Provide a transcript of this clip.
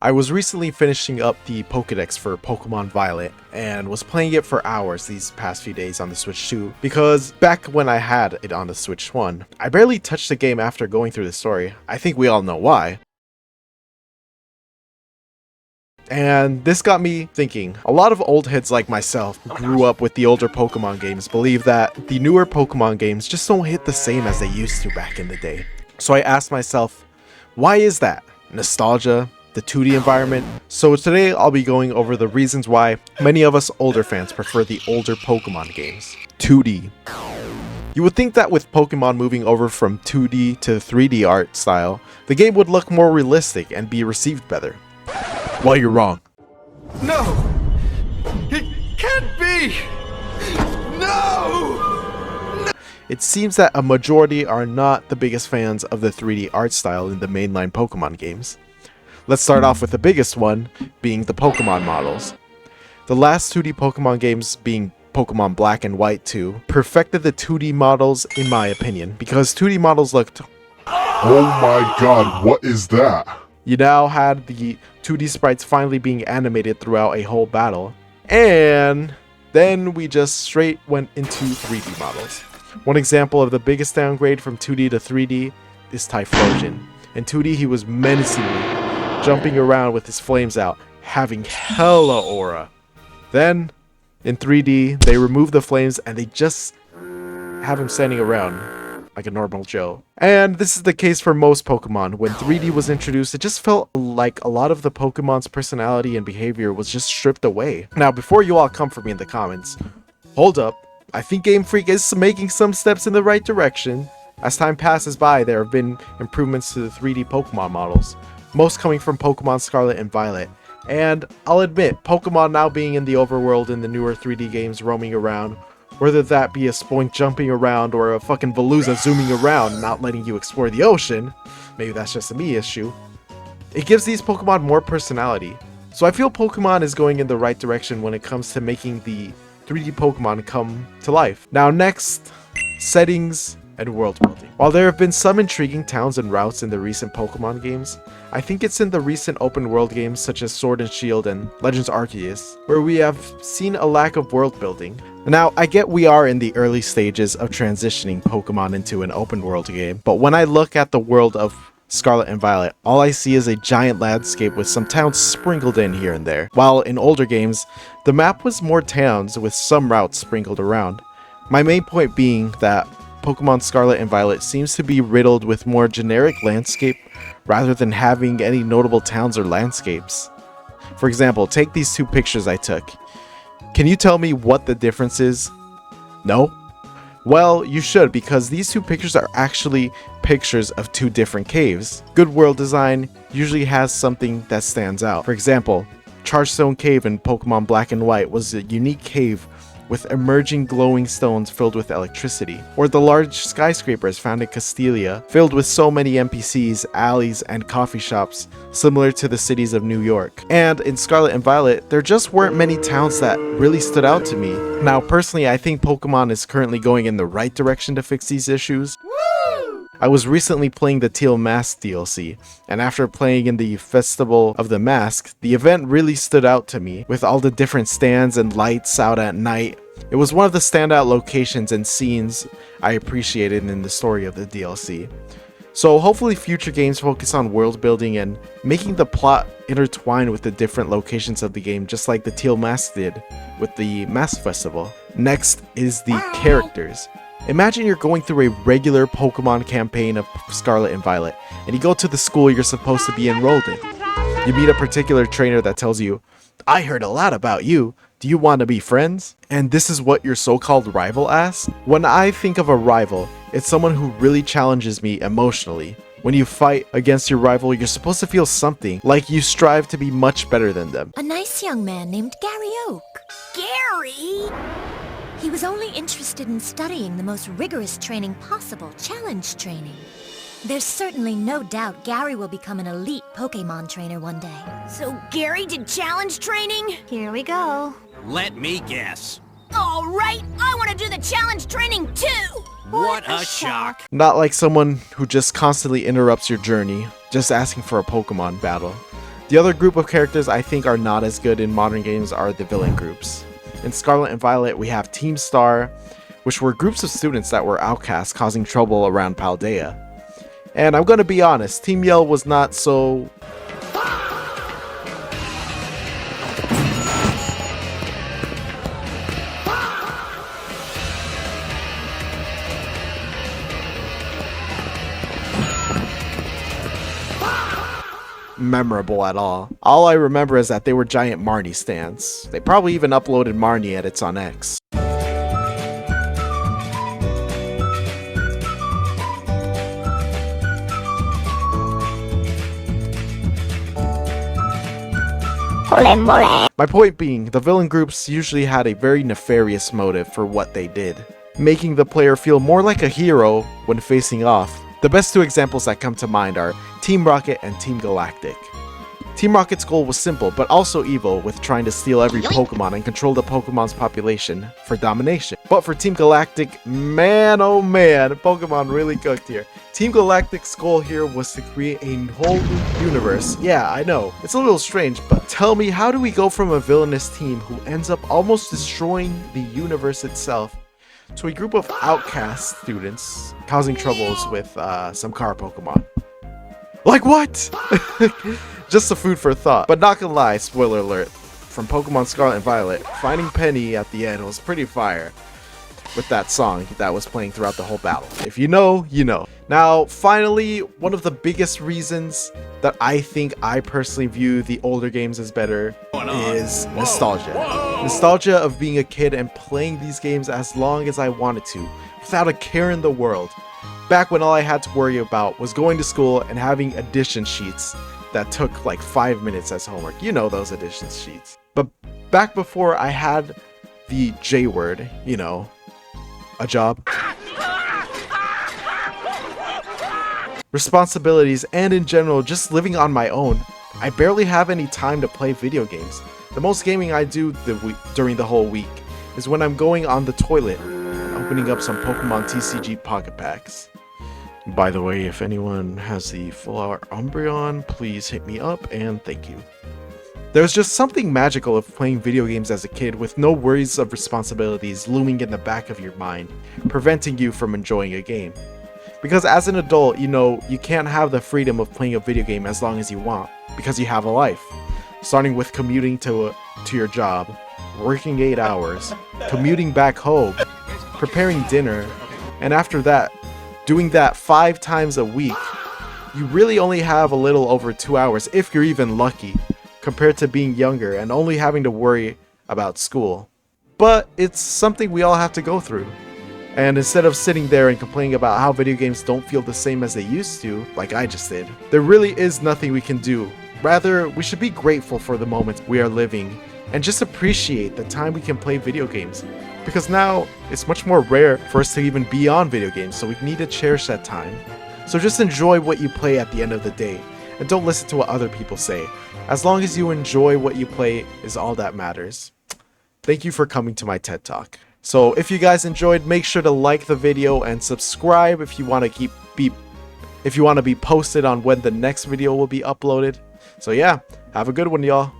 I was recently finishing up the Pokédex for Pokemon Violet and was playing it for hours these past few days on the Switch 2 because back when I had it on the Switch 1, I barely touched the game after going through the story. I think we all know why. And this got me thinking. A lot of old heads like myself who grew up with the older Pokemon games believe that the newer Pokemon games just don't hit the same as they used to back in the day. So I asked myself, why is that? Nostalgia? The 2D environment? So today I'll be going over the reasons why many of us older fans prefer the older Pokemon games. 2D. You would think that with Pokemon moving over from 2D to 3D art style, the game would look more realistic and be received better. Well, you're wrong. No! It can't be! No! It seems that a majority are not the biggest fans of the 3D art style in the mainline Pokemon games. Let's start off with the biggest one, being the Pokemon models. The last 2D Pokemon games, being Pokemon Black and White 2, perfected the 2D models in my opinion, because 2D models looked... Oh my god, what is that? You now had the 2D sprites finally being animated throughout a whole battle, and then we just straight went into 3D models. One example of the biggest downgrade from 2D to 3D is Typhlosion. In 2D he was menacingly jumping around with his flames out, having hella aura. Then, in 3D, they remove the flames and they just have him standing around like a normal Joe. And this is the case for most Pokemon. When 3D was introduced, it just felt like a lot of the Pokemon's personality and behavior was just stripped away. Now, before you all come for me in the comments, hold up. I think Game Freak is making some steps in the right direction. As time passes by, there have been improvements to the 3D Pokemon models, most coming from Pokemon Scarlet and Violet. And I'll admit, Pokemon now being in the overworld in the newer 3D games roaming around, whether that be a Spoink jumping around or a fucking Veluza zooming around not letting you explore the ocean, maybe that's just a me issue, it gives these Pokemon more personality. So I feel Pokemon is going in the right direction when it comes to making the 3D Pokemon come to life. Now next, settings and world building. While there have been some intriguing towns and routes in the recent Pokemon games, I think it's in the recent open world games such as Sword and Shield and Legends Arceus where we have seen a lack of world building. Now, I get we are in the early stages of transitioning Pokemon into an open world game, but when I look at the world of Scarlet and Violet, all I see is a giant landscape with some towns sprinkled in here and there, while in older games, the map was more towns with some routes sprinkled around. My main point being that Pokemon Scarlet and Violet seems to be riddled with more generic landscape rather than having any notable towns or landscapes. For example, take these two pictures I took. Can you tell me what the difference is? No? Well, you should, because these two pictures are actually pictures of two different caves. Good world design usually has something that stands out. For example, Chargestone Cave in Pokemon Black and White was a unique cave with emerging glowing stones filled with electricity, or the large skyscrapers found in Castelia, filled with so many NPCs, alleys, and coffee shops, similar to the cities of New York. And in Scarlet and Violet, there just weren't many towns that really stood out to me. Now, personally, I think Pokemon is currently going in the right direction to fix these issues. I was recently playing the Teal Mask DLC, and after playing in the Festival of the Mask, the event really stood out to me, with all the different stands and lights out at night. It was one of the standout locations and scenes I appreciated in the story of the DLC. So hopefully future games focus on world building and making the plot intertwine with the different locations of the game, just like the Teal Mask did with the Mask Festival. Next is the characters. Imagine you're going through a regular Pokemon campaign of Scarlet and Violet, and you go to the school you're supposed to be enrolled in. You meet a particular trainer that tells you, "I heard a lot about you. Do you want to be friends?" And this is what your so-called rival asks? When I think of a rival, it's someone who really challenges me emotionally. When you fight against your rival, you're supposed to feel something, like you strive to be much better than them. A nice young man named Gary Oak. Gary? He was only interested in studying the most rigorous training possible, challenge training. There's certainly no doubt Gary will become an elite Pokemon trainer one day. So Gary did challenge training? Here we go. Let me guess. All right, I want to do the challenge training too! What a shock. Not like someone who just constantly interrupts your journey, just asking for a Pokemon battle. The other group of characters I think are not as good in modern games are the villain groups. In Scarlet and Violet, we have Team Star, which were groups of students that were outcasts causing trouble around Paldea. And I'm gonna be honest, Team Yell was not so... memorable at all. All I remember is that they were giant Marnie stands. They probably even uploaded Marnie edits on X. My point being, the villain groups usually had a very nefarious motive for what they did, making the player feel more like a hero when facing off. The best two examples that come to mind are Team Rocket and Team Galactic. Team Rocket's goal was simple, but also evil, with trying to steal every Pokemon and control the Pokemon's population for domination. But for Team Galactic, man oh man, Pokemon really cooked here. Team Galactic's goal here was to create a whole new universe. Yeah, I know, it's a little strange, but tell me, how do we go from a villainous team who ends up almost destroying the universe itself to a group of outcast students causing troubles with some car Pokemon? Like what? Just a food for thought. But not gonna lie, spoiler alert, from Pokemon Scarlet and Violet, finding Penny at the end was pretty fire with that song that was playing throughout the whole battle. If you know, you know. Now, finally, one of the biggest reasons that I think I personally view the older games as better is nostalgia. Nostalgia of being a kid and playing these games as long as I wanted to, without a care in the world. Back when all I had to worry about was going to school and having addition sheets that took like 5 minutes as homework. You know those addition sheets. But back before I had the J word, you know, a job, responsibilities, and in general just living on my own, I barely have any time to play video games. The most gaming I do during the whole week is when I'm going on the toilet, opening up some Pokemon TCG Pocket Packs. By the way, if anyone has the Full Art Umbreon, please hit me up and thank you. There's just something magical of playing video games as a kid with no worries of responsibilities looming in the back of your mind, preventing you from enjoying a game. Because as an adult, you know, you can't have the freedom of playing a video game as long as you want, because you have a life. Starting with commuting to your job, working 8 hours, commuting back home, preparing dinner, and after that, doing that 5 times a week. You really only have a little over 2 hours, if you're even lucky, compared to being younger and only having to worry about school. But it's something we all have to go through. And instead of sitting there and complaining about how video games don't feel the same as they used to, like I just did, there really is nothing we can do. Rather, we should be grateful for the moments we are living and just appreciate the time we can play video games. Because now, it's much more rare for us to even be on video games, so we need to cherish that time. So just enjoy what you play at the end of the day, and don't listen to what other people say. As long as you enjoy what you play is all that matters. Thank you for coming to my TED Talk. So if you guys enjoyed, make sure to like the video and subscribe if you want to be posted on when the next video will be uploaded. So yeah, have a good one, y'all.